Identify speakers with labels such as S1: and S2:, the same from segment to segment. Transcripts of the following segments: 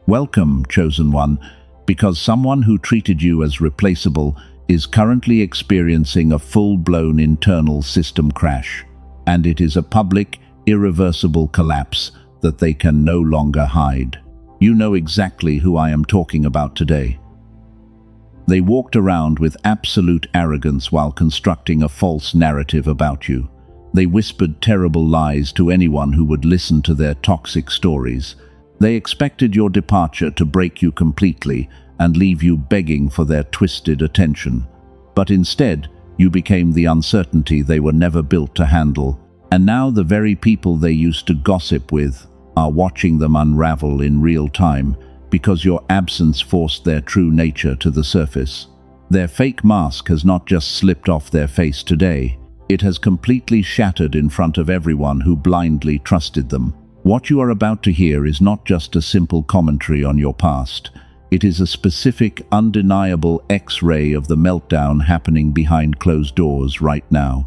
S1: Welcome, chosen one, because someone who treated you as replaceable is currently experiencing a full-blown internal system crash, and it is a public, irreversible collapse that they can no longer hide. You know exactly who I am talking about today. They walked around with absolute arrogance while constructing a false narrative about you. They whispered terrible lies to anyone who would listen to their toxic stories. They expected your departure to break you completely and leave you begging for their twisted attention. But instead, you became the uncertainty they were never built to handle. And now the very people they used to gossip with are watching them unravel in real time because your absence forced their true nature to the surface. Their fake mask has not just slipped off their face today, it has completely shattered in front of everyone who blindly trusted them. What you are about to hear is not just a simple commentary on your past. It is a specific, undeniable X-ray of the meltdown happening behind closed doors right now.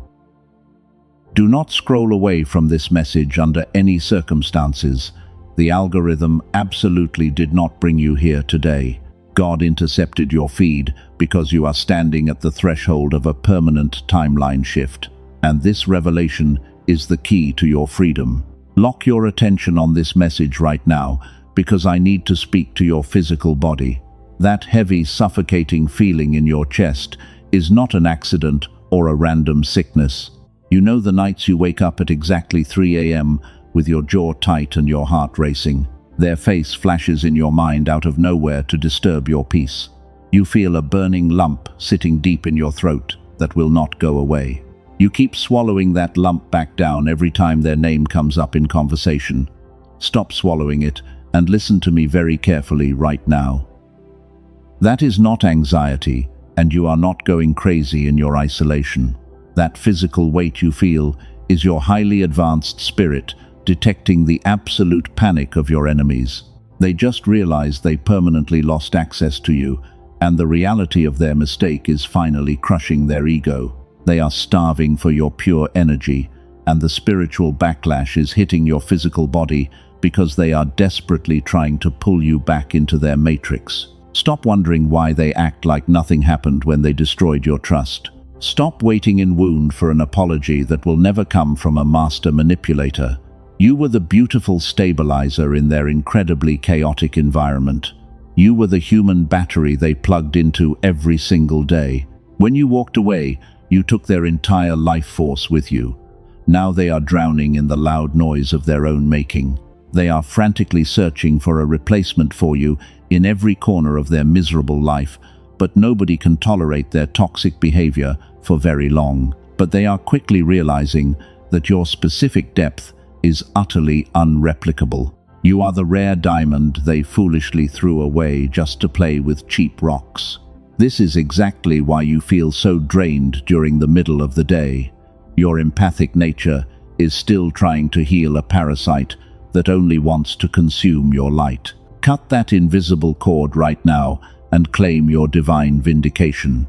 S1: Do not scroll away from this message under any circumstances. The algorithm absolutely did not bring you here today. God intercepted your feed because you are standing at the threshold of a permanent timeline shift. And this revelation is the key to your freedom. Lock your attention on this message right now, because I need to speak to your physical body. That heavy, suffocating feeling in your chest is not an accident or a random sickness. You know the nights you wake up at exactly 3 a.m. with your jaw tight and your heart racing. Their face flashes in your mind out of nowhere to disturb your peace. You feel a burning lump sitting deep in your throat that will not go away. You keep swallowing that lump back down every time their name comes up in conversation. Stop swallowing it and listen to me very carefully right now. That is not anxiety, and you are not going crazy in your isolation. That physical weight you feel is your highly advanced spirit detecting the absolute panic of your enemies. They just realized they permanently lost access to you, and the reality of their mistake is finally crushing their ego. They are starving for your pure energy, and the spiritual backlash is hitting your physical body because they are desperately trying to pull you back into their matrix. Stop wondering why they act like nothing happened when they destroyed your trust. Stop waiting in wound for an apology that will never come from a master manipulator. You were the beautiful stabilizer in their incredibly chaotic environment. You were the human battery they plugged into every single day. When you walked away, you took their entire life force with you. Now they are drowning in the loud noise of their own making. They are frantically searching for a replacement for you in every corner of their miserable life, but nobody can tolerate their toxic behavior for very long. But they are quickly realizing that your specific depth is utterly unreplicable. You are the rare diamond they foolishly threw away just to play with cheap rocks. This is exactly why you feel so drained during the middle of the day. Your empathic nature is still trying to heal a parasite that only wants to consume your light. Cut that invisible cord right now and claim your divine vindication.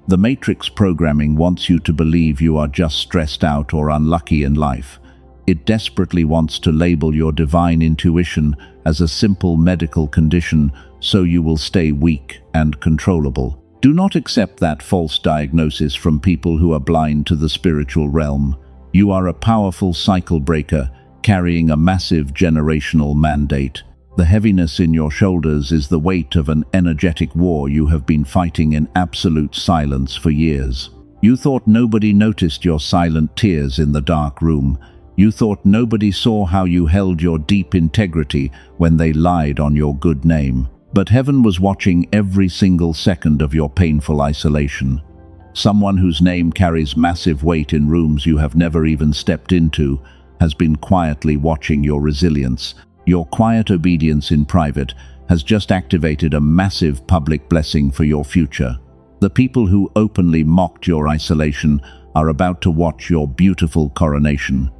S1: The Matrix programming wants you to believe you are just stressed out or unlucky in life. It desperately wants to label your divine intuition as a simple medical condition so you will stay weak and controllable. Do not accept that false diagnosis from people who are blind to the spiritual realm. You are a powerful cycle breaker carrying a massive generational mandate. The heaviness in your shoulders is the weight of an energetic war you have been fighting in absolute silence for years. You thought nobody noticed your silent tears in the dark room. You thought nobody saw how you held your deep integrity when they lied on your good name. But heaven was watching every single second of your painful isolation. Someone whose name carries massive weight in rooms you have never even stepped into has been quietly watching your resilience. Your quiet obedience in private has just activated a massive public blessing for your future. The people who openly mocked your isolation are about to watch your beautiful coronation.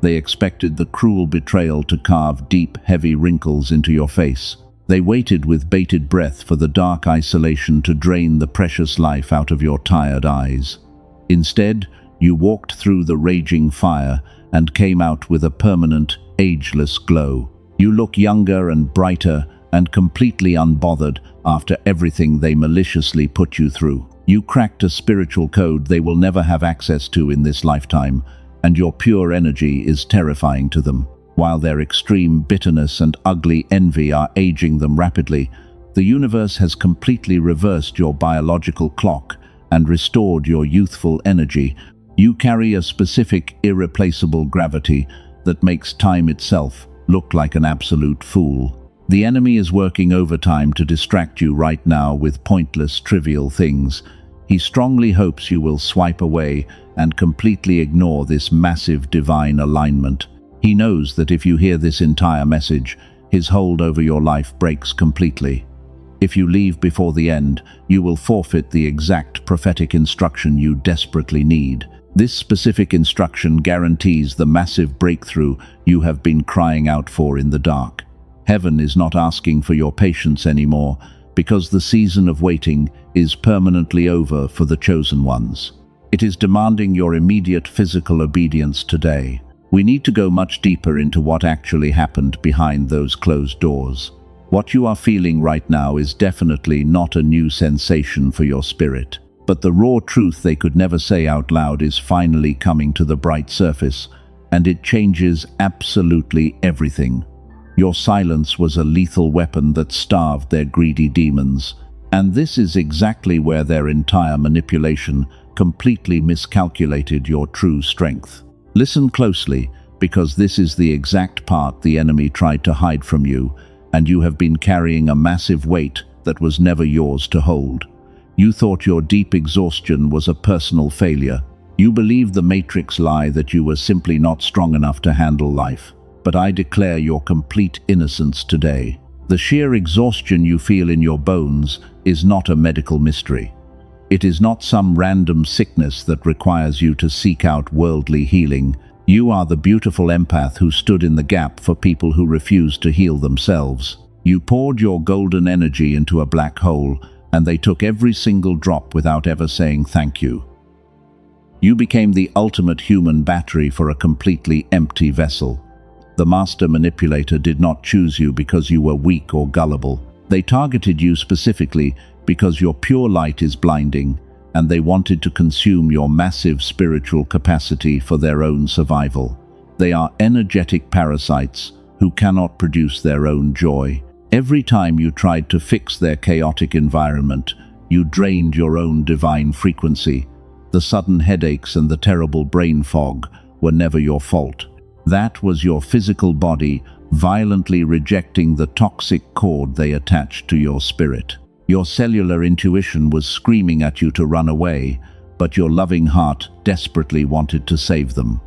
S1: They expected the cruel betrayal to carve deep, heavy wrinkles into your face. They waited with bated breath for the dark isolation to drain the precious life out of your tired eyes. Instead, you walked through the raging fire and came out with a permanent, ageless glow. You look younger and brighter and completely unbothered after everything they maliciously put you through. You cracked a spiritual code they will never have access to in this lifetime, and your pure energy is terrifying to them. While their extreme bitterness and ugly envy are aging them rapidly, the universe has completely reversed your biological clock and restored your youthful energy. You carry a specific, irreplaceable gravity that makes time itself look like an absolute fool. The enemy is working overtime to distract you right now with pointless, trivial things. He strongly hopes you will swipe away and completely ignore this massive divine alignment. He knows that if you hear this entire message, his hold over your life breaks completely. If you leave before the end, you will forfeit the exact prophetic instruction you desperately need. This specific instruction guarantees the massive breakthrough you have been crying out for in the dark. Heaven is not asking for your patience anymore, because the season of waiting is permanently over for the chosen ones. It is demanding your immediate physical obedience today. We need to go much deeper into what actually happened behind those closed doors. What you are feeling right now is definitely not a new sensation for your spirit, but the raw truth they could never say out loud is finally coming to the bright surface, and it changes absolutely everything. Your silence was a lethal weapon that starved their greedy demons, and this is exactly where their entire manipulation completely miscalculated your true strength. Listen closely, because this is the exact part the enemy tried to hide from you, and you have been carrying a massive weight that was never yours to hold. You thought your deep exhaustion was a personal failure. You believed the Matrix lie that you were simply not strong enough to handle life. But I declare your complete innocence today. The sheer exhaustion you feel in your bones is not a medical mystery. It is not some random sickness that requires you to seek out worldly healing. You are the beautiful empath who stood in the gap for people who refused to heal themselves. You poured your golden energy into a black hole, and they took every single drop without ever saying thank you. You became the ultimate human battery for a completely empty vessel. The master manipulator did not choose you because you were weak or gullible. They targeted you specifically because your pure light is blinding, and they wanted to consume your massive spiritual capacity for their own survival. They are energetic parasites who cannot produce their own joy. Every time you tried to fix their chaotic environment, you drained your own divine frequency. The sudden headaches and the terrible brain fog were never your fault. That was your physical body violently rejecting the toxic cord they attached to your spirit. Your cellular intuition was screaming at you to run away, but your loving heart desperately wanted to save them.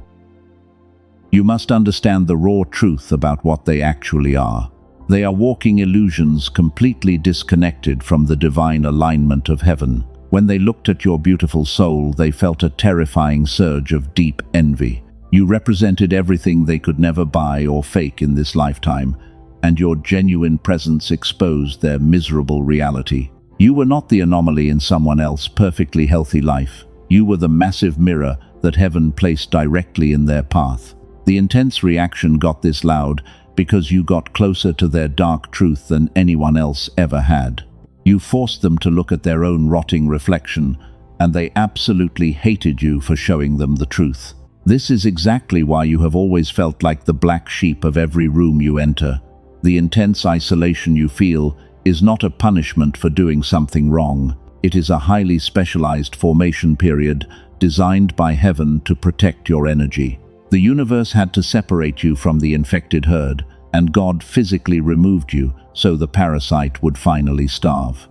S1: You must understand the raw truth about what they actually are. They are walking illusions completely disconnected from the divine alignment of heaven. When they looked at your beautiful soul, they felt a terrifying surge of deep envy. You represented everything they could never buy or fake in this lifetime, and your genuine presence exposed their miserable reality. You were not the anomaly in someone else's perfectly healthy life. You were the massive mirror that heaven placed directly in their path. The intense reaction got this loud because you got closer to their dark truth than anyone else ever had. You forced them to look at their own rotting reflection, and they absolutely hated you for showing them the truth. This is exactly why you have always felt like the black sheep of every room you enter. The intense isolation you feel is not a punishment for doing something wrong. It is a highly specialized formation period designed by heaven to protect your energy. The universe had to separate you from the infected herd, and God physically removed you so the parasite would finally starve.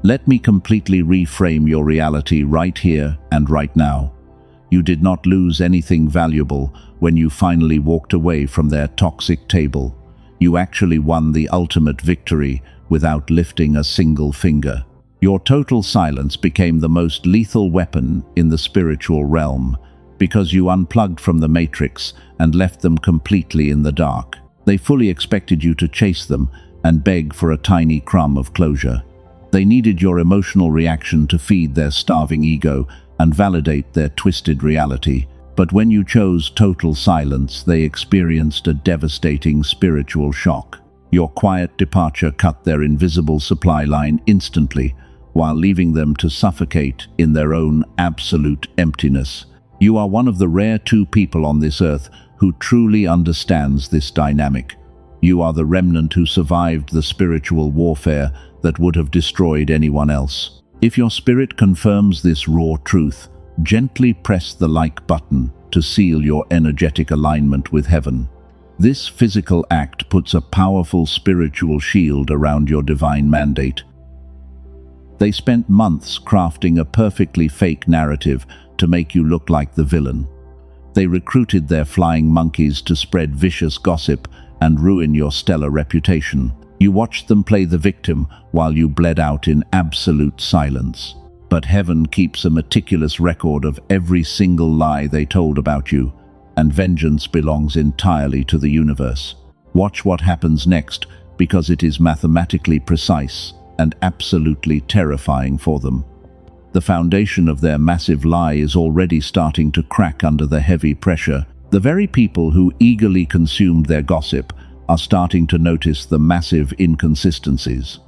S1: Let me completely reframe your reality right here and right now. You did not lose anything valuable when you finally walked away from their toxic table. You actually won the ultimate victory without lifting a single finger. Your total silence became the most lethal weapon in the spiritual realm because you unplugged from the matrix and left them completely in the dark. They fully expected you to chase them and beg for a tiny crumb of closure. They needed your emotional reaction to feed their starving ego and validate their twisted reality. But when you chose total silence, they experienced a devastating spiritual shock. Your quiet departure cut their invisible supply line instantly, while leaving them to suffocate in their own absolute emptiness. You are one of the rare two people on this earth who truly understands this dynamic. You are the remnant who survived the spiritual warfare that would have destroyed anyone else. If your spirit confirms this raw truth, gently press the like button to seal your energetic alignment with heaven. This physical act puts a powerful spiritual shield around your divine mandate. They spent months crafting a perfectly fake narrative to make you look like the villain. They recruited their flying monkeys to spread vicious gossip and ruin your stellar reputation. You watched them play the victim while you bled out in absolute silence. But heaven keeps a meticulous record of every single lie they told about you, and vengeance belongs entirely to the universe. Watch what happens next, because it is mathematically precise and absolutely terrifying for them. The foundation of their massive lie is already starting to crack under the heavy pressure. The very people who eagerly consumed their gossip are starting to notice the massive inconsistencies.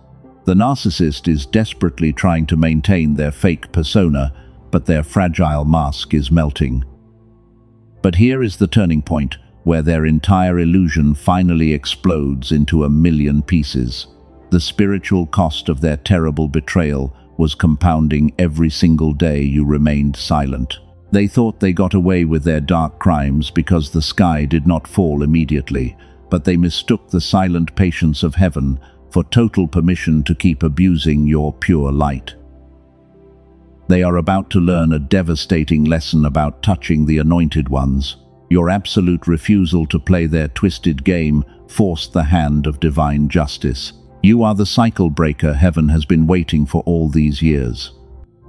S1: The narcissist is desperately trying to maintain their fake persona, but their fragile mask is melting. But here is the turning point, where their entire illusion finally explodes into a million pieces. The spiritual cost of their terrible betrayal was compounding every single day you remained silent. They thought they got away with their dark crimes because the sky did not fall immediately, but they mistook the silent patience of heaven for total permission to keep abusing your pure light. They are about to learn a devastating lesson about touching the anointed ones. Your absolute refusal to play their twisted game forced the hand of divine justice. You are the cycle breaker heaven has been waiting for all these years.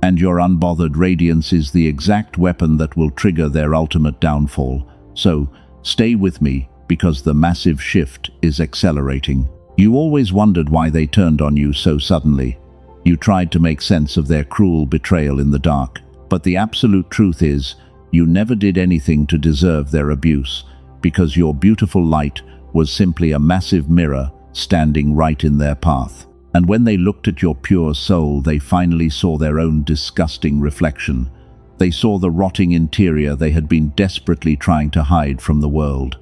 S1: And your unbothered radiance is the exact weapon that will trigger their ultimate downfall. So, stay with me, because the massive shift is accelerating. You always wondered why they turned on you so suddenly. You tried to make sense of their cruel betrayal in the dark, but the absolute truth is, you never did anything to deserve their abuse, because your beautiful light was simply a massive mirror standing right in their path. And when they looked at your pure soul, they finally saw their own disgusting reflection. They saw the rotting interior they had been desperately trying to hide from the world.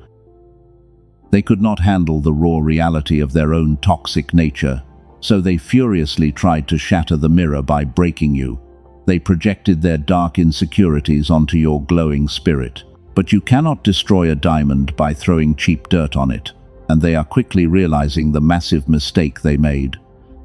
S1: They could not handle the raw reality of their own toxic nature, so they furiously tried to shatter the mirror by breaking you. They projected their dark insecurities onto your glowing spirit. But you cannot destroy a diamond by throwing cheap dirt on it, and they are quickly realizing the massive mistake they made.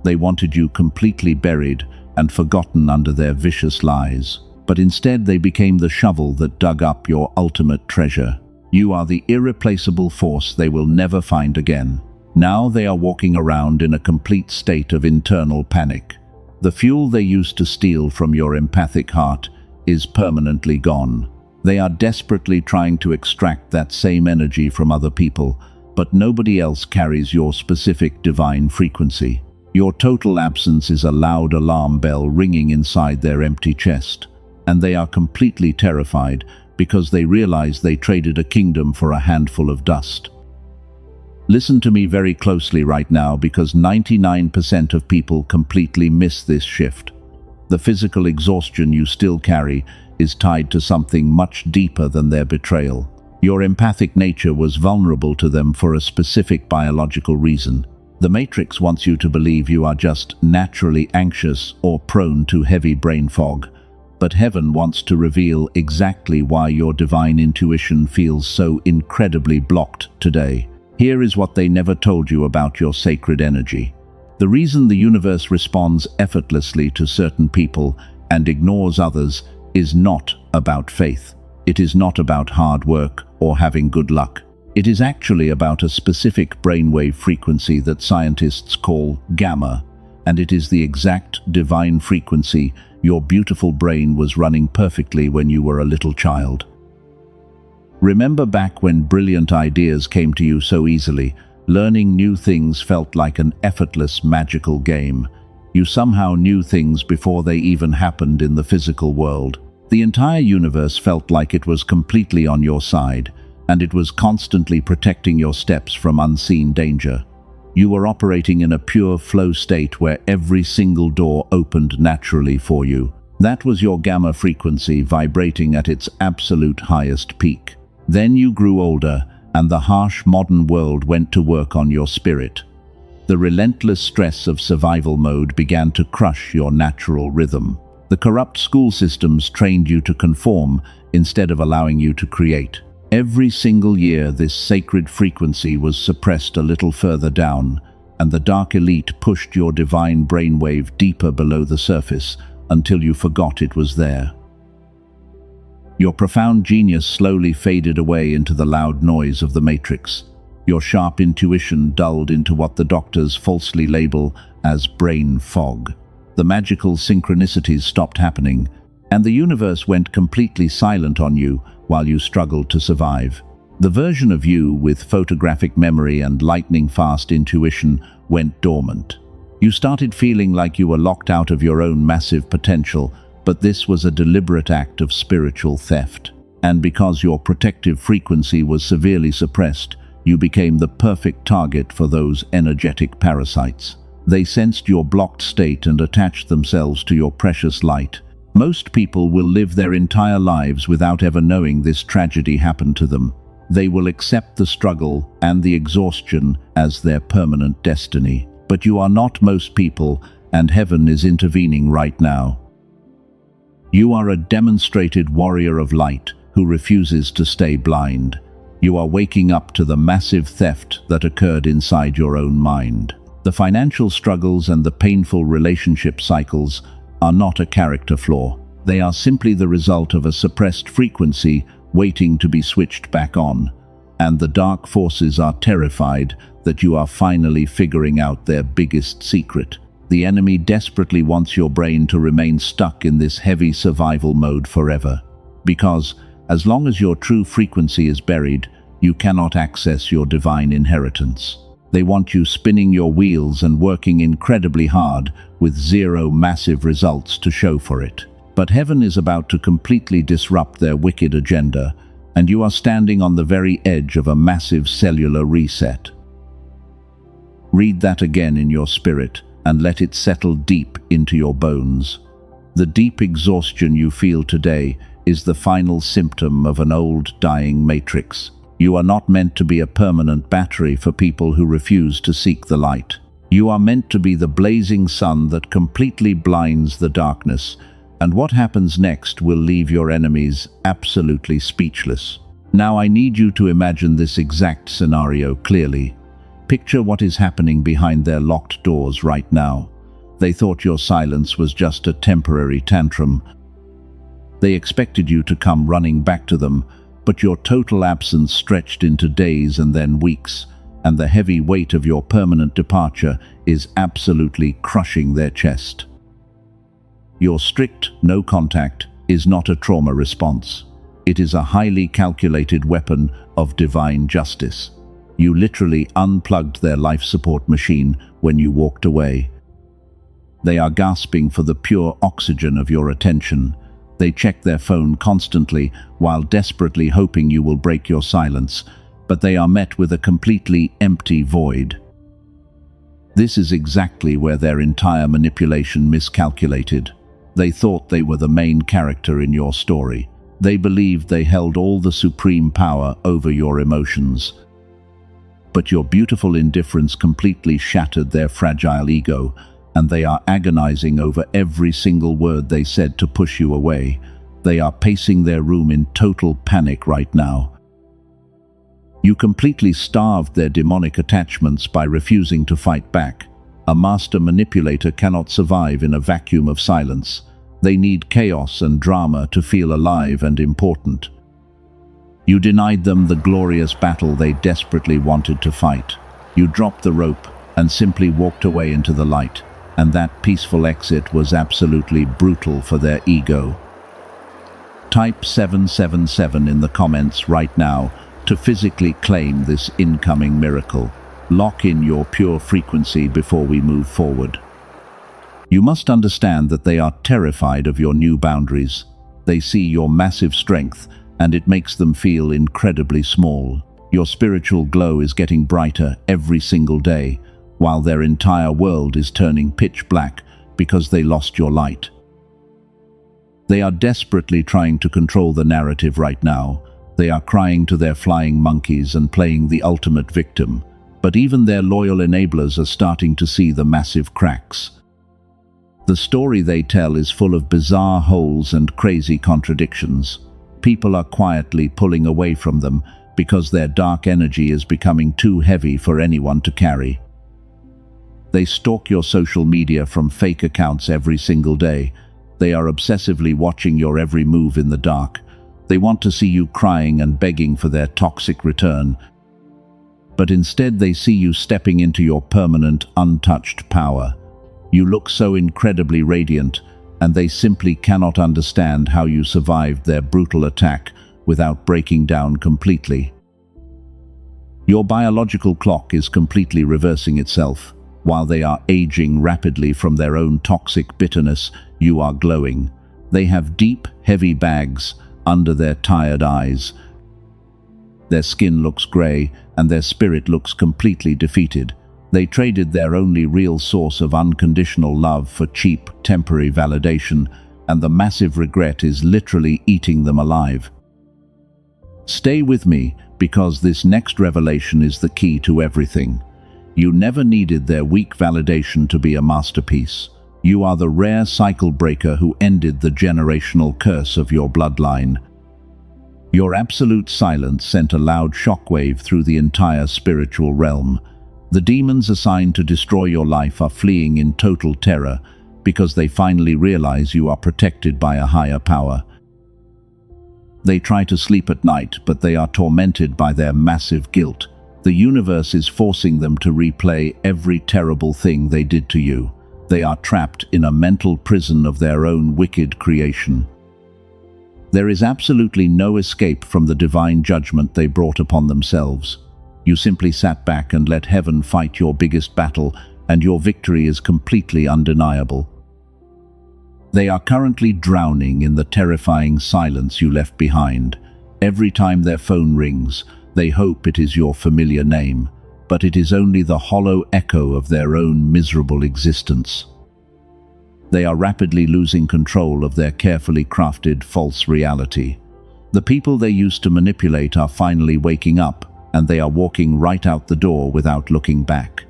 S1: They wanted you completely buried and forgotten under their vicious lies, but instead they became the shovel that dug up your ultimate treasure. You are the irreplaceable force they will never find again. Now they are walking around in a complete state of internal panic. The fuel they used to steal from your empathic heart is permanently gone. They are desperately trying to extract that same energy from other people, but nobody else carries your specific divine frequency. Your total absence is a loud alarm bell ringing inside their empty chest, and they are completely terrified because they realize they traded a kingdom for a handful of dust. Listen to me very closely right now, because 99% of people completely miss this shift. The physical exhaustion you still carry is tied to something much deeper than their betrayal. Your empathic nature was vulnerable to them for a specific biological reason. The Matrix wants you to believe you are just naturally anxious or prone to heavy brain fog. But heaven wants to reveal exactly why your divine intuition feels so incredibly blocked today. Here is what they never told you about your sacred energy. The reason the universe responds effortlessly to certain people and ignores others is not about faith. It is not about hard work or having good luck. It is actually about a specific brainwave frequency that scientists call gamma, and it is the exact divine frequency your beautiful brain was running perfectly when you were a little child. Remember back when brilliant ideas came to you so easily, learning new things felt like an effortless, magical game. You somehow knew things before they even happened in the physical world. The entire universe felt like it was completely on your side, and it was constantly protecting your steps from unseen danger. You were operating in a pure flow state where every single door opened naturally for you. That was your gamma frequency vibrating at its absolute highest peak. Then you grew older, and the harsh modern world went to work on your spirit. The relentless stress of survival mode began to crush your natural rhythm. The corrupt school systems trained you to conform instead of allowing you to create. Every single year, this sacred frequency was suppressed a little further down, and the dark elite pushed your divine brainwave deeper below the surface until you forgot it was there. Your profound genius slowly faded away into the loud noise of the matrix. Your sharp intuition dulled into what the doctors falsely label as brain fog. The magical synchronicities stopped happening, and the universe went completely silent on you while you struggled to survive. The version of you with photographic memory and lightning-fast intuition went dormant. You started feeling like you were locked out of your own massive potential, but this was a deliberate act of spiritual theft. And because your protective frequency was severely suppressed, you became the perfect target for those energetic parasites. They sensed your blocked state and attached themselves to your precious light. Most people will live their entire lives without ever knowing this tragedy happened to them. They will accept the struggle and the exhaustion as their permanent destiny. But you are not most people, and heaven is intervening right now. You are a demonstrated warrior of light who refuses to stay blind. You are waking up to the massive theft that occurred inside your own mind. The financial struggles and the painful relationship cycles are not a character flaw. They are simply the result of a suppressed frequency waiting to be switched back on. And the dark forces are terrified that you are finally figuring out their biggest secret. The enemy desperately wants your brain to remain stuck in this heavy survival mode forever. Because, as long as your true frequency is buried, you cannot access your divine inheritance. They want you spinning your wheels and working incredibly hard with zero massive results to show for it. But heaven is about to completely disrupt their wicked agenda, and you are standing on the very edge of a massive cellular reset. Read that again in your spirit and let it settle deep into your bones. The deep exhaustion you feel today is the final symptom of an old, dying matrix. You are not meant to be a permanent battery for people who refuse to seek the light. You are meant to be the blazing sun that completely blinds the darkness, and what happens next will leave your enemies absolutely speechless. Now I need you to imagine this exact scenario clearly. Picture what is happening behind their locked doors right now. They thought your silence was just a temporary tantrum. They expected you to come running back to them, but your total absence stretched into days and then weeks, and the heavy weight of your permanent departure is absolutely crushing their chest. Your strict no contact is not a trauma response. It is a highly calculated weapon of divine justice. You literally unplugged their life support machine when you walked away. They are gasping for the pure oxygen of your attention. They check their phone constantly while desperately hoping you will break your silence, but they are met with a completely empty void. This is exactly where their entire manipulation miscalculated. They thought they were the main character in your story. They believed they held all the supreme power over your emotions. But your beautiful indifference completely shattered their fragile ego, and they are agonizing over every single word they said to push you away. They are pacing their room in total panic right now. You completely starved their demonic attachments by refusing to fight back. A master manipulator cannot survive in a vacuum of silence. They need chaos and drama to feel alive and important. You denied them the glorious battle they desperately wanted to fight. You dropped the rope and simply walked away into the light. And that peaceful exit was absolutely brutal for their ego. Type 777 in the comments right now to physically claim this incoming miracle. Lock in your pure frequency before we move forward. You must understand that they are terrified of your new boundaries. They see your massive strength, and it makes them feel incredibly small. Your spiritual glow is getting brighter every single day, while their entire world is turning pitch black because they lost your light. They are desperately trying to control the narrative right now. They are crying to their flying monkeys and playing the ultimate victim. But even their loyal enablers are starting to see the massive cracks. The story they tell is full of bizarre holes and crazy contradictions. People are quietly pulling away from them because their dark energy is becoming too heavy for anyone to carry. They stalk your social media from fake accounts every single day. They are obsessively watching your every move in the dark. They want to see you crying and begging for their toxic return. But instead they see you stepping into your permanent, untouched power. You look so incredibly radiant, and they simply cannot understand how you survived their brutal attack without breaking down completely. Your biological clock is completely reversing itself. While they are aging rapidly from their own toxic bitterness, you are glowing. They have deep, heavy bags under their tired eyes. Their skin looks grey, and their spirit looks completely defeated. They traded their only real source of unconditional love for cheap, temporary validation, and the massive regret is literally eating them alive. Stay with me, because this next revelation is the key to everything. You never needed their weak validation to be a masterpiece. You are the rare cycle breaker who ended the generational curse of your bloodline. Your absolute silence sent a loud shockwave through the entire spiritual realm. The demons assigned to destroy your life are fleeing in total terror because they finally realize you are protected by a higher power. They try to sleep at night, but they are tormented by their massive guilt. The universe is forcing them to replay every terrible thing they did to you. They are trapped in a mental prison of their own wicked creation. There is absolutely no escape from the divine judgment they brought upon themselves. You simply sat back and let heaven fight your biggest battle, and your victory is completely undeniable. They are currently drowning in the terrifying silence you left behind. Every time their phone rings, they hope it is your familiar name, but it is only the hollow echo of their own miserable existence. They are rapidly losing control of their carefully crafted false reality. The people they used to manipulate are finally waking up, and they are walking right out the door without looking back.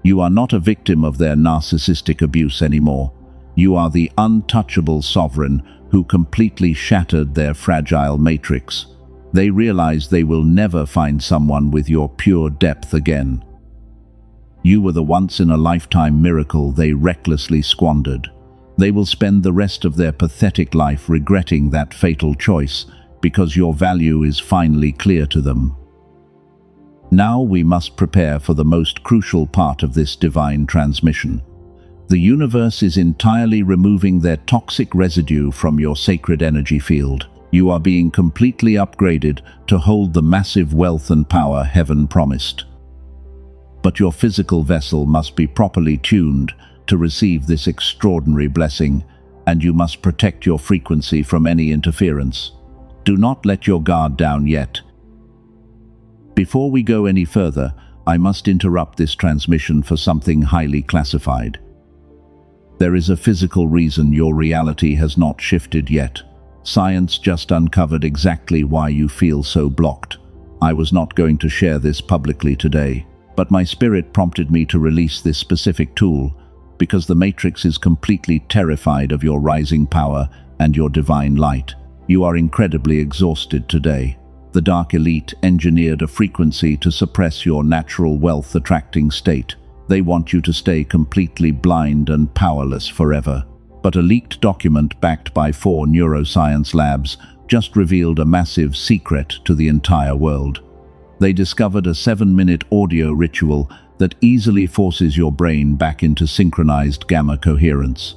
S1: You are not a victim of their narcissistic abuse anymore. You are the untouchable sovereign who completely shattered their fragile matrix. They realize they will never find someone with your pure depth again. You were the once-in-a-lifetime miracle they recklessly squandered. They will spend the rest of their pathetic life regretting that fatal choice, because your value is finally clear to them. Now we must prepare for the most crucial part of this divine transmission. The universe is entirely removing their toxic residue from your sacred energy field. You are being completely upgraded to hold the massive wealth and power heaven promised. But your physical vessel must be properly tuned to receive this extraordinary blessing, and you must protect your frequency from any interference. Do not let your guard down yet. Before we go any further, I must interrupt this transmission for something highly classified. There is a physical reason your reality has not shifted yet. Science just uncovered exactly why you feel so blocked. I was not going to share this publicly today, but my spirit prompted me to release this specific tool because the Matrix is completely terrified of your rising power and your divine light. You are incredibly exhausted today. The Dark Elite engineered a frequency to suppress your natural wealth-attracting state. They want you to stay completely blind and powerless forever. But a leaked document backed by 4 neuroscience labs just revealed a massive secret to the entire world. They discovered a 7-minute audio ritual that easily forces your brain back into synchronized gamma coherence.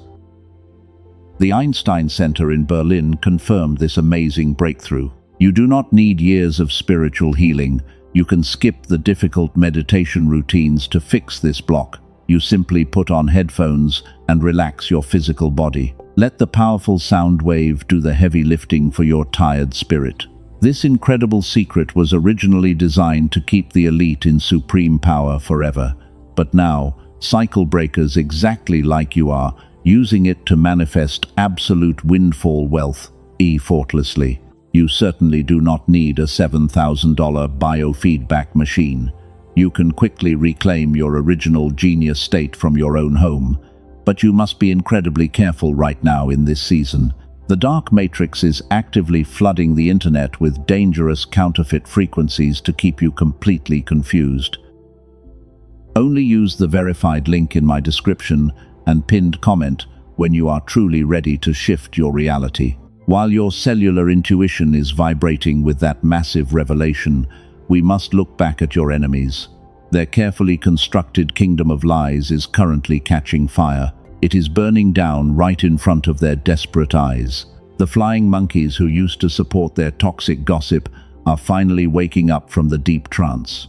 S1: The Einstein Center in Berlin confirmed this amazing breakthrough. You do not need years of spiritual healing. You can skip the difficult meditation routines to fix this block. You simply put on headphones and relax your physical body. Let the powerful sound wave do the heavy lifting for your tired spirit. This incredible secret was originally designed to keep the elite in supreme power forever, but now, cycle breakers exactly like you are, using it to manifest absolute windfall wealth, effortlessly. You certainly do not need a $7,000 biofeedback machine. You can quickly reclaim your original genius state from your own home, but you must be incredibly careful right now in this season. The dark matrix is actively flooding the internet with dangerous counterfeit frequencies to keep you completely confused. Only use the verified link in my description and pinned comment when you are truly ready to shift your reality. While your cellular intuition is vibrating with that massive revelation, we must look back at your enemies. Their carefully constructed kingdom of lies is currently catching fire. It is burning down right in front of their desperate eyes. The flying monkeys who used to support their toxic gossip are finally waking up from the deep trance.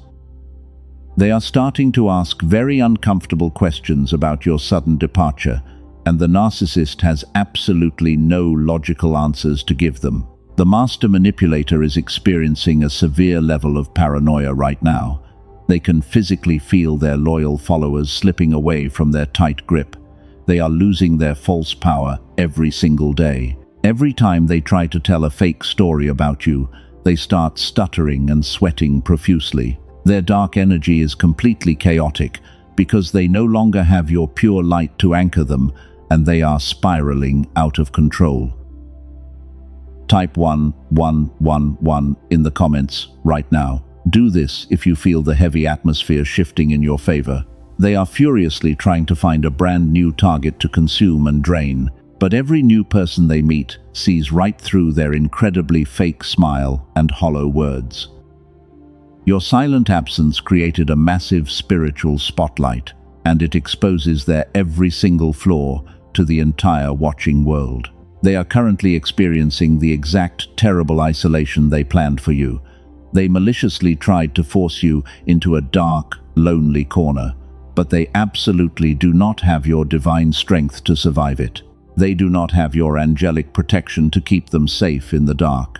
S1: They are starting to ask very uncomfortable questions about your sudden departure, and the narcissist has absolutely no logical answers to give them. The master manipulator is experiencing a severe level of paranoia right now. They can physically feel their loyal followers slipping away from their tight grip. They are losing their false power every single day. Every time they try to tell a fake story about you, they start stuttering and sweating profusely. Their dark energy is completely chaotic because they no longer have your pure light to anchor them, and they are spiraling out of control. Type 1111 in the comments right now. Do this if you feel the heavy atmosphere shifting in your favor. They are furiously trying to find a brand new target to consume and drain, but every new person they meet sees right through their incredibly fake smile and hollow words. Your silent absence created a massive spiritual spotlight, and it exposes their every single flaw to the entire watching world. They are currently experiencing the exact terrible isolation they planned for you. They maliciously tried to force you into a dark, lonely corner, but they absolutely do not have your divine strength to survive it. They do not have your angelic protection to keep them safe in the dark.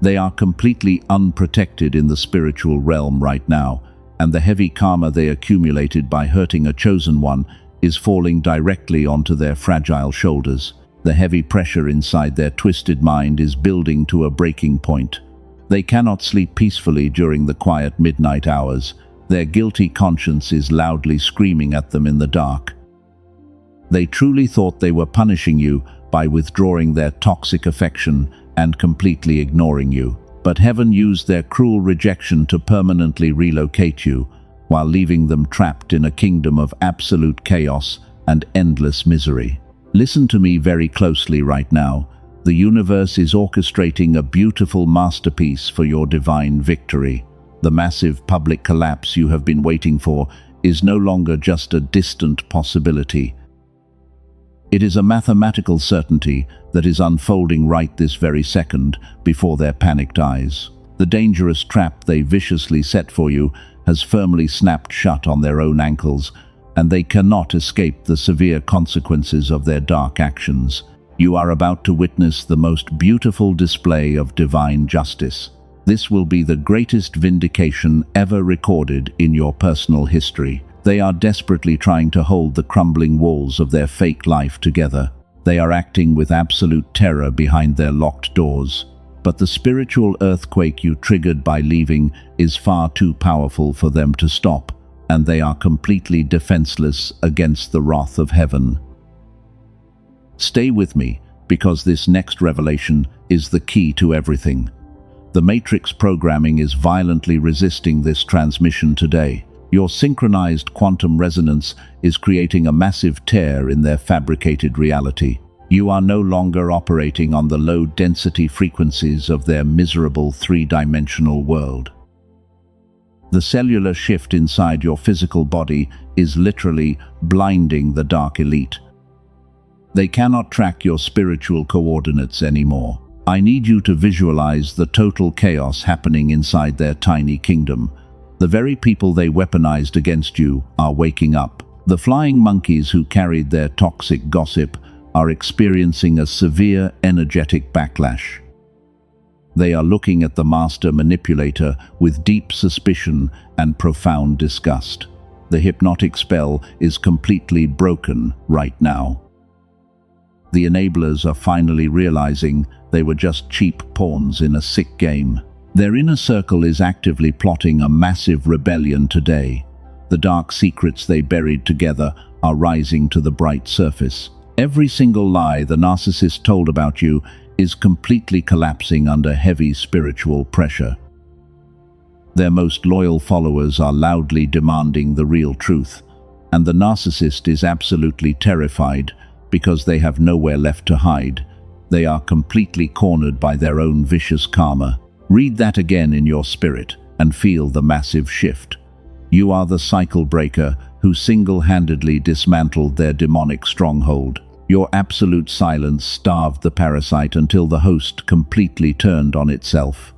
S1: They are completely unprotected in the spiritual realm right now, and the heavy karma they accumulated by hurting a chosen one is falling directly onto their fragile shoulders. The heavy pressure inside their twisted mind is building to a breaking point. They cannot sleep peacefully during the quiet midnight hours. Their guilty conscience is loudly screaming at them in the dark. They truly thought they were punishing you by withdrawing their toxic affection and completely ignoring you. But heaven used their cruel rejection to permanently relocate you, while leaving them trapped in a kingdom of absolute chaos and endless misery. Listen to me very closely right now. The universe is orchestrating a beautiful masterpiece for your divine victory. The massive public collapse you have been waiting for is no longer just a distant possibility. It is a mathematical certainty that is unfolding right this very second before their panicked eyes. The dangerous trap they viciously set for you has firmly snapped shut on their own ankles, and they cannot escape the severe consequences of their dark actions. You are about to witness the most beautiful display of divine justice. This will be the greatest vindication ever recorded in your personal history. They are desperately trying to hold the crumbling walls of their fake life together. They are acting with absolute terror behind their locked doors. But the spiritual earthquake you triggered by leaving is far too powerful for them to stop, and they are completely defenseless against the wrath of heaven. Stay with me, because this next revelation is the key to everything. The Matrix programming is violently resisting this transmission today. Your synchronized quantum resonance is creating a massive tear in their fabricated reality. You are no longer operating on the low-density frequencies of their miserable three-dimensional world. The cellular shift inside your physical body is literally blinding the dark elite. They cannot track your spiritual coordinates anymore. I need you to visualize the total chaos happening inside their tiny kingdom. The very people they weaponized against you are waking up. The flying monkeys who carried their toxic gossip are experiencing a severe energetic backlash. They are looking at the master manipulator with deep suspicion and profound disgust. The hypnotic spell is completely broken right now. The enablers are finally realizing they were just cheap pawns in a sick game. Their inner circle is actively plotting a massive rebellion today. The dark secrets they buried together are rising to the bright surface. Every single lie the narcissist told about you is completely collapsing under heavy spiritual pressure. Their most loyal followers are loudly demanding the real truth, and the narcissist is absolutely terrified because they have nowhere left to hide. They are completely cornered by their own vicious karma. Read that again in your spirit and feel the massive shift. You are the cycle breaker who single-handedly dismantled their demonic stronghold. Your absolute silence starved the parasite until the host completely turned on itself.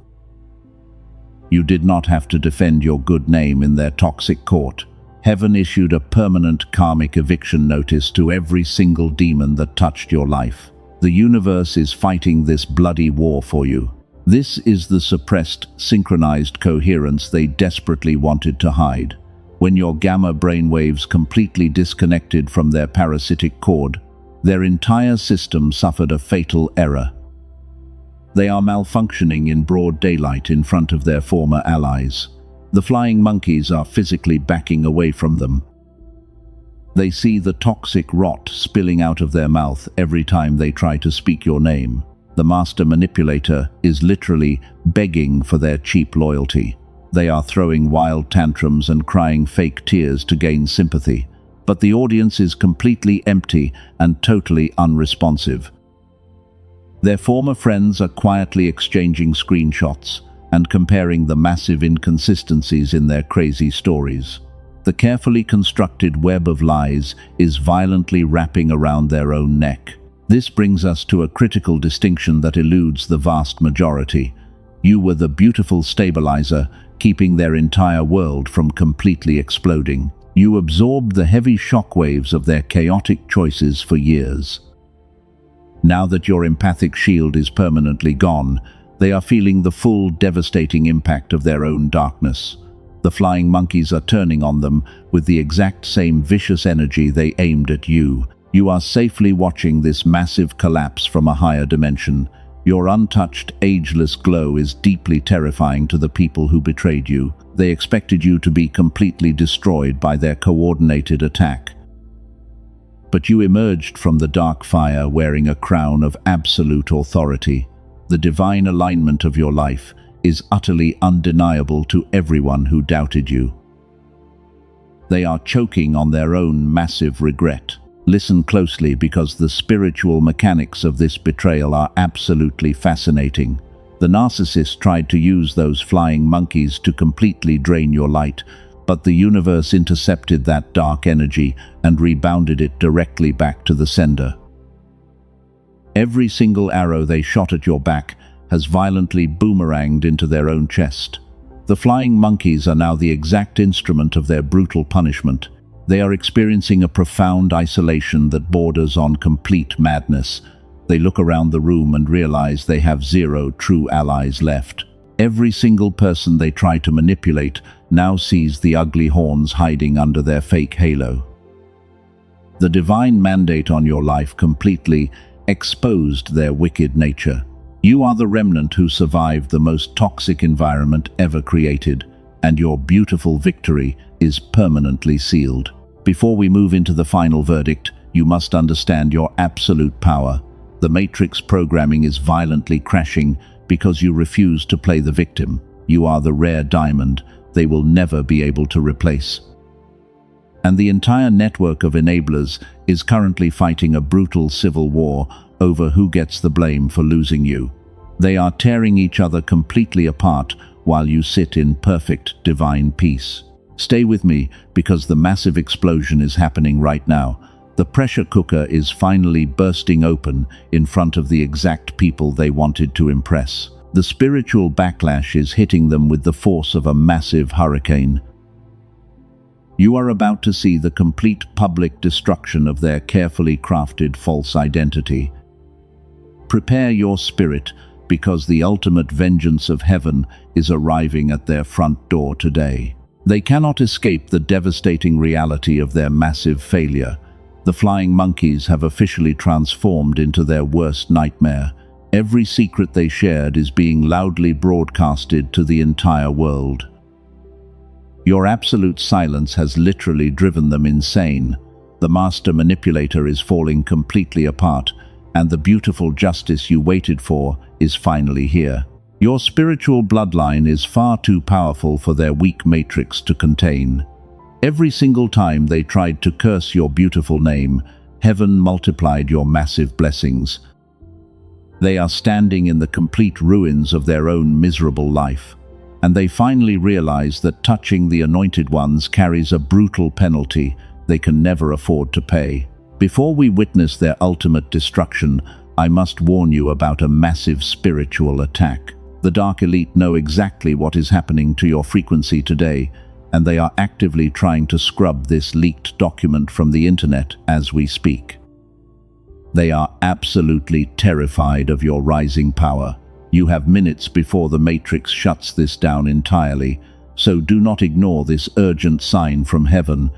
S1: You did not have to defend your good name in their toxic court. Heaven issued a permanent karmic eviction notice to every single demon that touched your life. The universe is fighting this bloody war for you. This is the suppressed, synchronized coherence they desperately wanted to hide. When your gamma brainwaves completely disconnected from their parasitic cord, their entire system suffered a fatal error. They are malfunctioning in broad daylight in front of their former allies. The flying monkeys are physically backing away from them. They see the toxic rot spilling out of their mouth every time they try to speak your name. The master manipulator is literally begging for their cheap loyalty. They are throwing wild tantrums and crying fake tears to gain sympathy. But the audience is completely empty and totally unresponsive. Their former friends are quietly exchanging screenshots and comparing the massive inconsistencies in their crazy stories. The carefully constructed web of lies is violently wrapping around their own neck. This brings us to a critical distinction that eludes the vast majority. You were the beautiful stabilizer, keeping their entire world from completely exploding. You absorbed the heavy shockwaves of their chaotic choices for years. Now that your empathic shield is permanently gone, they are feeling the full, devastating impact of their own darkness. The flying monkeys are turning on them with the exact same vicious energy they aimed at you. You are safely watching this massive collapse from a higher dimension. Your untouched, ageless glow is deeply terrifying to the people who betrayed you. They expected you to be completely destroyed by their coordinated attack. But you emerged from the dark fire wearing a crown of absolute authority. The divine alignment of your life is utterly undeniable to everyone who doubted you. They are choking on their own massive regret. Listen closely, because the spiritual mechanics of this betrayal are absolutely fascinating. The narcissist tried to use those flying monkeys to completely drain your light, but the universe intercepted that dark energy and rebounded it directly back to the sender. Every single arrow they shot at your back has violently boomeranged into their own chest. The flying monkeys are now the exact instrument of their brutal punishment. They are experiencing a profound isolation that borders on complete madness. They look around the room and realize they have zero true allies left. Every single person they try to manipulate now sees the ugly horns hiding under their fake halo. The divine mandate on your life completely exposed their wicked nature. You are the remnant who survived the most toxic environment ever created, and your beautiful victory is permanently sealed. Before we move into the final verdict, you must understand your absolute power. The Matrix programming is violently crashing because you refuse to play the victim. You are the rare diamond they will never be able to replace. And the entire network of enablers is currently fighting a brutal civil war over who gets the blame for losing you. They are tearing each other completely apart while you sit in perfect divine peace. Stay with me, because the massive explosion is happening right now. The pressure cooker is finally bursting open in front of the exact people they wanted to impress. The spiritual backlash is hitting them with the force of a massive hurricane. You are about to see the complete public destruction of their carefully crafted false identity. Prepare your spirit, because the ultimate vengeance of heaven is arriving at their front door today. They cannot escape the devastating reality of their massive failure. The flying monkeys have officially transformed into their worst nightmare. Every secret they shared is being loudly broadcasted to the entire world. Your absolute silence has literally driven them insane. The master manipulator is falling completely apart, and the beautiful justice you waited for is finally here. Your spiritual bloodline is far too powerful for their weak matrix to contain. Every single time they tried to curse your beautiful name, heaven multiplied your massive blessings. They are standing in the complete ruins of their own miserable life, and they finally realize that touching the anointed ones carries a brutal penalty they can never afford to pay. Before we witness their ultimate destruction, I must warn you about a massive spiritual attack. The Dark Elite know exactly what is happening to your frequency today, and they are actively trying to scrub this leaked document from the internet as we speak. They are absolutely terrified of your rising power. You have minutes before the Matrix shuts this down entirely, so do not ignore this urgent sign from heaven.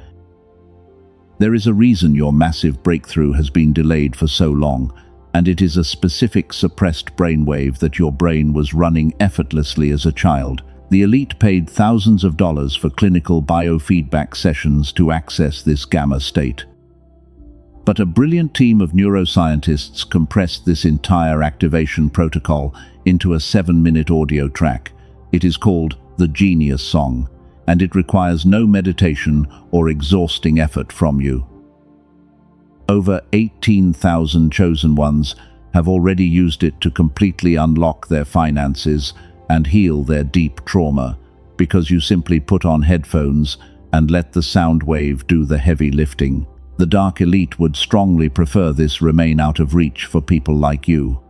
S1: There is a reason your massive breakthrough has been delayed for so long, and it is a specific suppressed brainwave that your brain was running effortlessly as a child. The elite paid thousands of dollars for clinical biofeedback sessions to access this gamma state. But a brilliant team of neuroscientists compressed this entire activation protocol into a 7-minute audio track. It is called the Genius Song, and it requires no meditation or exhausting effort from you. Over 18,000 chosen ones have already used it to completely unlock their finances and heal their deep trauma, because you simply put on headphones and let the sound wave do the heavy lifting. The Dark Elite would strongly prefer this remain out of reach for people like you.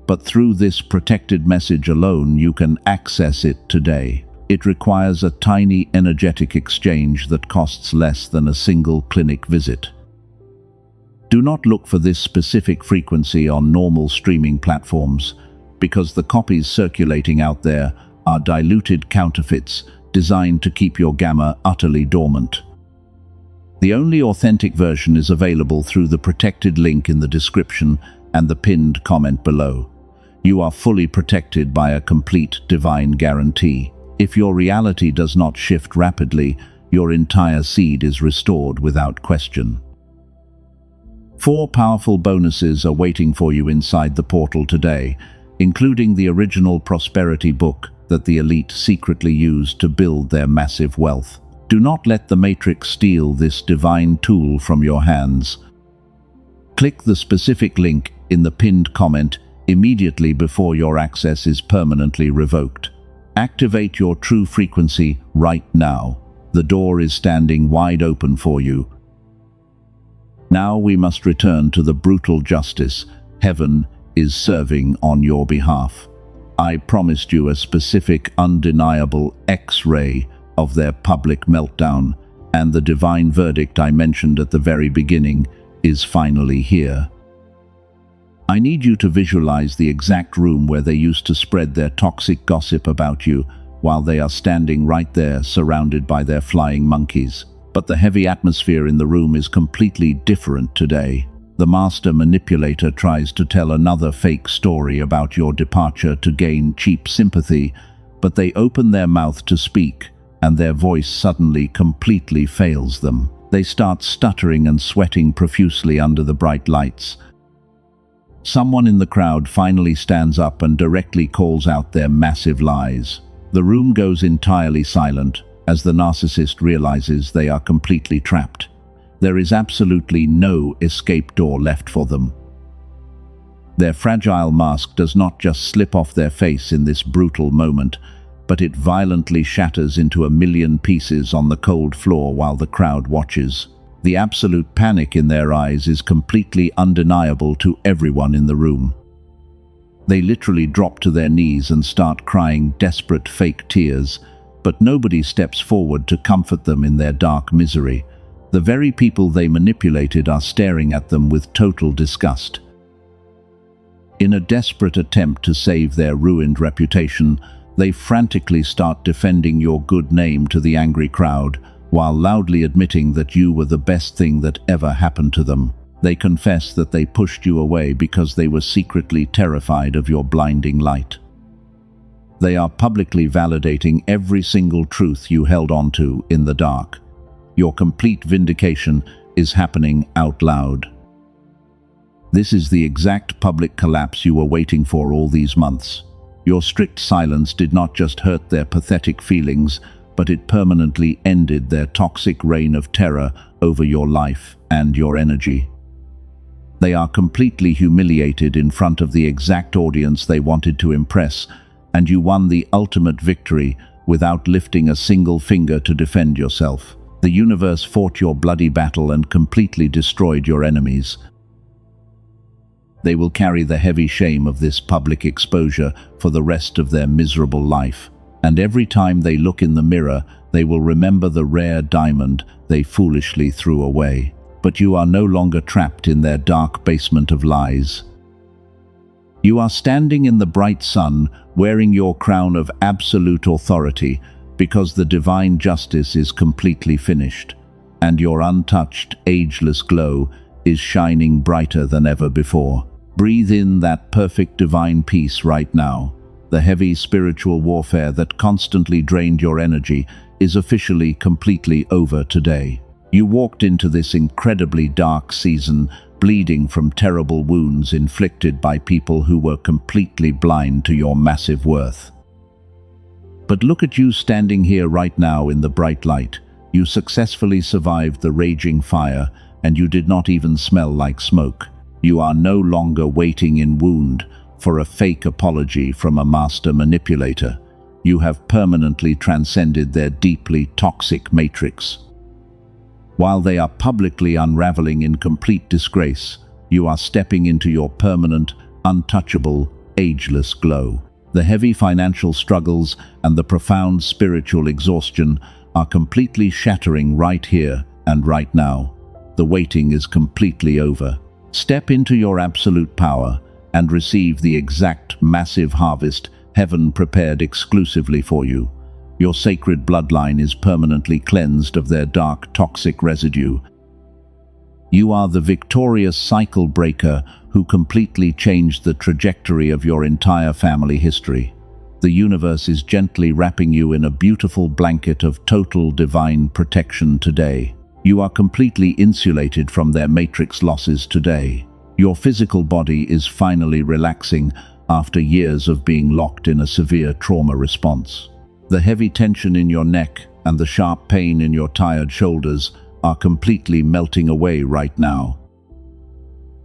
S1: But through this protected message alone, you can access it today. It requires a tiny energetic exchange that costs less than a single clinic visit. Do not look for this specific frequency on normal streaming platforms, because the copies circulating out there are diluted counterfeits designed to keep your gamma utterly dormant. The only authentic version is available through the protected link in the description and the pinned comment below. You are fully protected by a complete divine guarantee. If your reality does not shift rapidly, your entire seed is restored without question. 4 powerful bonuses are waiting for you inside the portal today, including the original prosperity book that the elite secretly used to build their massive wealth. Do not let the Matrix steal this divine tool from your hands. Click the specific link in the pinned comment immediately before your access is permanently revoked. Activate your true frequency right now. The door is standing wide open for you. Now we must return to the brutal justice heaven is serving on your behalf. I promised you a specific, undeniable X-ray of their public meltdown, and the divine verdict I mentioned at the very beginning is finally here. I need you to visualize the exact room where they used to spread their toxic gossip about you while they are standing right there surrounded by their flying monkeys. But the heavy atmosphere in the room is completely different today. The master manipulator tries to tell another fake story about your departure to gain cheap sympathy, but they open their mouth to speak, and their voice suddenly completely fails them. They start stuttering and sweating profusely under the bright lights. Someone in the crowd finally stands up and directly calls out their massive lies. The room goes entirely silent as the narcissist realizes they are completely trapped. There is absolutely no escape door left for them. Their fragile mask does not just slip off their face in this brutal moment, but it violently shatters into a million pieces on the cold floor while the crowd watches. The absolute panic in their eyes is completely undeniable to everyone in the room. They literally drop to their knees and start crying desperate fake tears, but nobody steps forward to comfort them in their dark misery. The very people they manipulated are staring at them with total disgust. In a desperate attempt to save their ruined reputation, they frantically start defending your good name to the angry crowd, while loudly admitting that you were the best thing that ever happened to them. They confess that they pushed you away because they were secretly terrified of your blinding light. They are publicly validating every single truth you held on to in the dark. Your complete vindication is happening out loud. This is the exact public collapse you were waiting for all these months. Your strict silence did not just hurt their pathetic feelings, but it permanently ended their toxic reign of terror over your life and your energy. They are completely humiliated in front of the exact audience they wanted to impress, and you won the ultimate victory without lifting a single finger to defend yourself. The universe fought your bloody battle and completely destroyed your enemies. They will carry the heavy shame of this public exposure for the rest of their miserable life, and every time they look in the mirror, they will remember the rare diamond they foolishly threw away. But you are no longer trapped in their dark basement of lies. You are standing in the bright sun, wearing your crown of absolute authority, because the divine justice is completely finished, and your untouched, ageless glow is shining brighter than ever before. Breathe in that perfect divine peace right now. The heavy spiritual warfare that constantly drained your energy is officially completely over today. You walked into this incredibly dark season, bleeding from terrible wounds inflicted by people who were completely blind to your massive worth. But look at you standing here right now in the bright light. You successfully survived the raging fire, and you did not even smell like smoke. You are no longer waiting in wound for a fake apology from a master manipulator. You have permanently transcended their deeply toxic matrix. While they are publicly unraveling in complete disgrace, you are stepping into your permanent, untouchable, ageless glow. The heavy financial struggles and the profound spiritual exhaustion are completely shattering right here and right now. The waiting is completely over. Step into your absolute power and receive the exact massive harvest heaven prepared exclusively for you. Your sacred bloodline is permanently cleansed of their dark, toxic residue. You are the victorious cycle breaker who completely changed the trajectory of your entire family history. The universe is gently wrapping you in a beautiful blanket of total divine protection today. You are completely insulated from their matrix losses today. Your physical body is finally relaxing after years of being locked in a severe trauma response. The heavy tension in your neck and the sharp pain in your tired shoulders are completely melting away right now.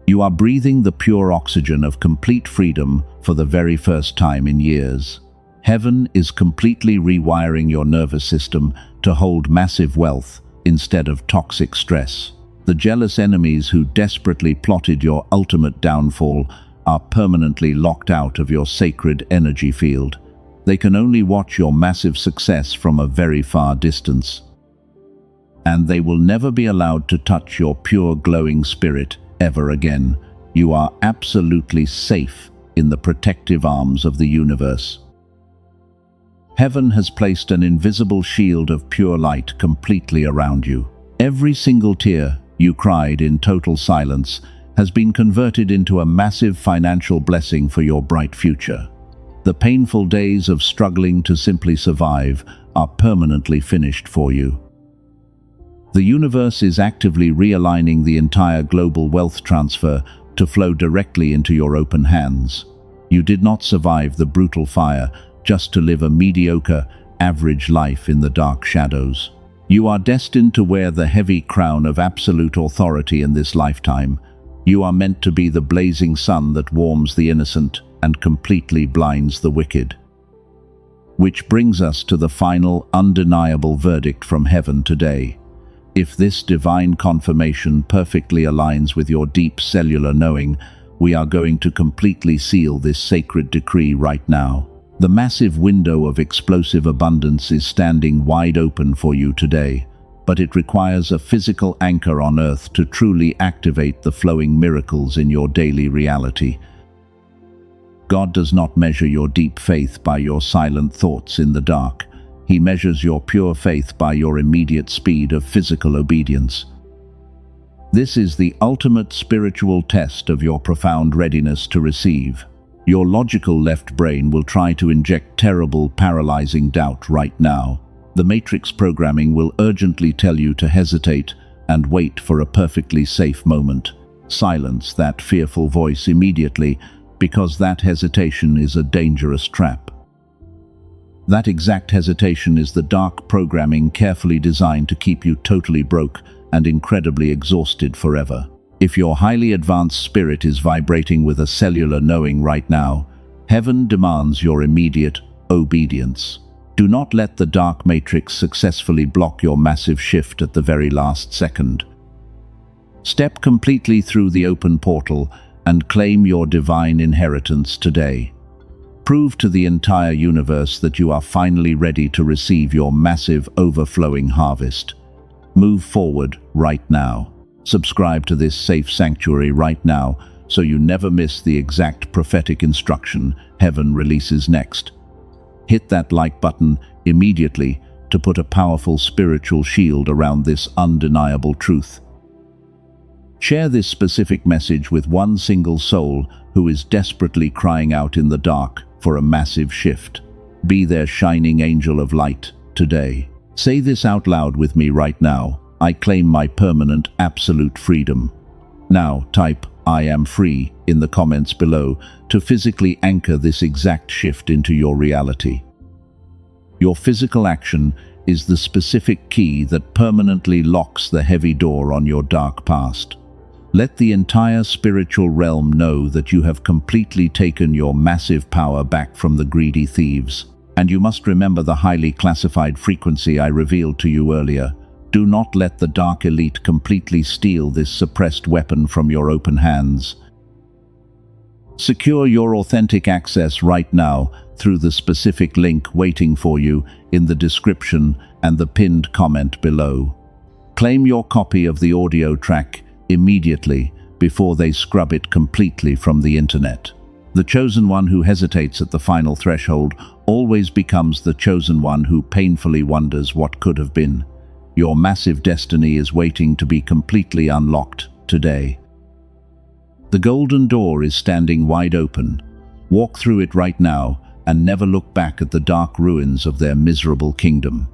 S1: You are breathing the pure oxygen of complete freedom for the very first time in years. Heaven is completely rewiring your nervous system to hold massive wealth instead of toxic stress. The jealous enemies who desperately plotted your ultimate downfall are permanently locked out of your sacred energy field. They can only watch your massive success from a very far distance. And they will never be allowed to touch your pure glowing spirit ever again. You are absolutely safe in the protective arms of the universe. Heaven has placed an invisible shield of pure light completely around you. Every single tear you cried in total silence has been converted into a massive financial blessing for your bright future. The painful days of struggling to simply survive are permanently finished for you. The universe is actively realigning the entire global wealth transfer to flow directly into your open hands. You did not survive the brutal fire just to live a mediocre, average life in the dark shadows. You are destined to wear the heavy crown of absolute authority in this lifetime. You are meant to be the blazing sun that warms the innocent and completely blinds the wicked. Which brings us to the final, undeniable verdict from heaven today. If this divine confirmation perfectly aligns with your deep cellular knowing, we are going to completely seal this sacred decree right now. The massive window of explosive abundance is standing wide open for you today, but it requires a physical anchor on earth to truly activate the flowing miracles in your daily reality. God does not measure your deep faith by your silent thoughts in the dark. He measures your pure faith by your immediate speed of physical obedience. This is the ultimate spiritual test of your profound readiness to receive. Your logical left brain will try to inject terrible, paralyzing doubt right now. The matrix programming will urgently tell you to hesitate and wait for a perfectly safe moment. Silence that fearful voice immediately, because that hesitation is a dangerous trap. That exact hesitation is the dark programming carefully designed to keep you totally broke and incredibly exhausted forever. If your highly advanced spirit is vibrating with a cellular knowing right now, heaven demands your immediate obedience. Do not let the dark matrix successfully block your massive shift at the very last second. Step completely through the open portal and claim your divine inheritance today. Prove to the entire universe that you are finally ready to receive your massive, overflowing harvest. Move forward right now. Subscribe to this safe sanctuary right now so you never miss the exact prophetic instruction heaven releases next. Hit that like button immediately to put a powerful spiritual shield around this undeniable truth. Share this specific message with one single soul who is desperately crying out in the dark for a massive shift. Be their shining angel of light today. Say this out loud with me right now. I claim my permanent, absolute freedom. Now type "I am free" in the comments below to physically anchor this exact shift into your reality. Your physical action is the specific key that permanently locks the heavy door on your dark past. Let the entire spiritual realm know that you have completely taken your massive power back from the greedy thieves. And you must remember the highly classified frequency I revealed to you earlier. Do not let the dark elite completely steal this suppressed weapon from your open hands. Secure your authentic access right now through the specific link waiting for you in the description and the pinned comment below. Claim your copy of the audio track immediately before they scrub it completely from the internet. The chosen one who hesitates at the final threshold always becomes the chosen one who painfully wonders what could have been. Your massive destiny is waiting to be completely unlocked today. The golden door is standing wide open. Walk through it right now and never look back at the dark ruins of their miserable kingdom.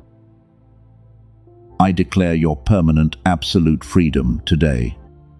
S1: I declare your permanent, absolute freedom today.